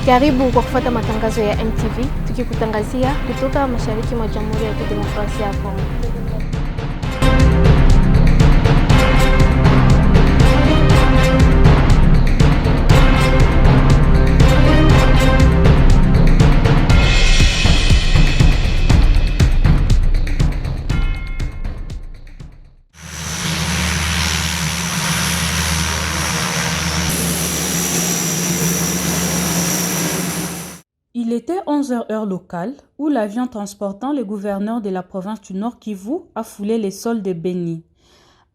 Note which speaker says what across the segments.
Speaker 1: Karibu kwa kufuata matangazo ya NTV tukikutangazia kutoka mashariki mwa Jamhuri ya Kidemokrasia ya Kongo.
Speaker 2: Il était 11h heure locale où l'avion transportant le gouverneur de la province du Nord Kivu a foulé les sols de Beni.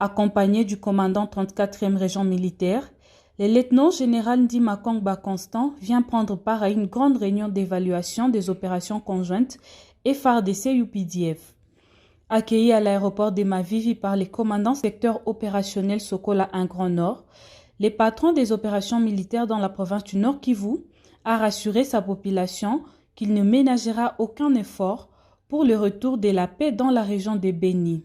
Speaker 2: Accompagné du commandant 34e région militaire, le lieutenant-général Ndima Kongba Constant vient prendre part à une grande réunion d'évaluation des opérations conjointes FARDC-UPDF. Accueilli à l'aéroport de Mavivi par les commandants secteur opérationnel Sokola 1 Grand Nord, le patron des opérations militaires dans la province du Nord Kivu a rassuré sa population qu'il ne ménagera aucun effort pour le retour de la paix dans la région de Beni.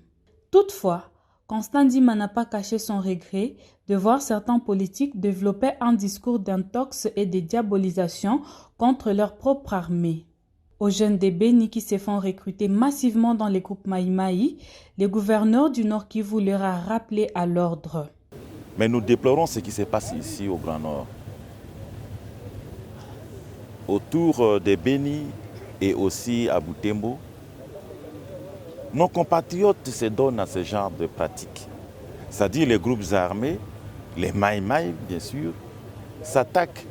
Speaker 2: Toutefois, Constant Ndima n'a pas caché son regret de voir certains politiques développer un discours d'intox et de diabolisation contre leur propre armée. Aux jeunes de Beni qui se font recruter massivement dans les groupes Maï-Maï, le gouverneur du Nord Kivu leur a rappelé à l'ordre.
Speaker 3: Mais nous déplorons ce qui se passe ici au Grand Nord. Autour de Beni et aussi à Butembo, nos compatriotes se donnent à ce genre de pratiques. C'est-à-dire les groupes armés, les Maï-Maï bien sûr, s'attaquent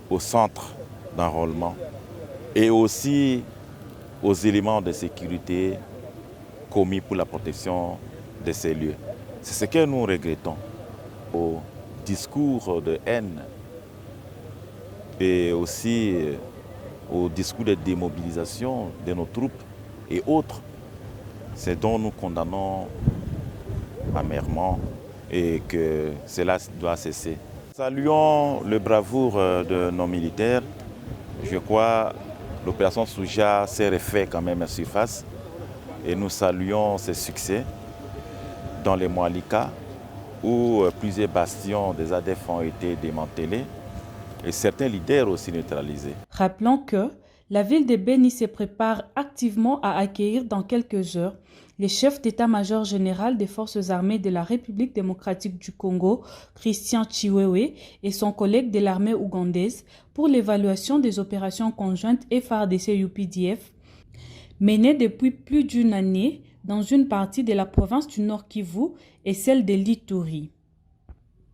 Speaker 3: au centre d'enrôlement et aussi aux éléments de sécurité commis pour la protection de ces lieux. C'est ce que nous regrettons. Au discours de haine et aussi au discours de démobilisation de nos troupes et autres, c'est dont nous condamnons amèrement et que cela doit cesser. Saluons le bravoure de nos militaires. Je crois que l'opération Souja s'est refait quand même à surface et nous saluons ses succès dans les Moalika où plusieurs bastions des ADF ont été démantelés et certains leaders aussi neutralisés.
Speaker 2: Rappelons que la ville de Beni se prépare activement à accueillir dans quelques heures le chef d'état-major général des forces armées de la République démocratique du Congo, Christian Chiwewe, et son collègue de l'armée ougandaise pour l'évaluation des opérations conjointes FARDC-UPDF menées depuis plus d'une année dans une partie de la province du Nord Kivu et celle de l'Ituri.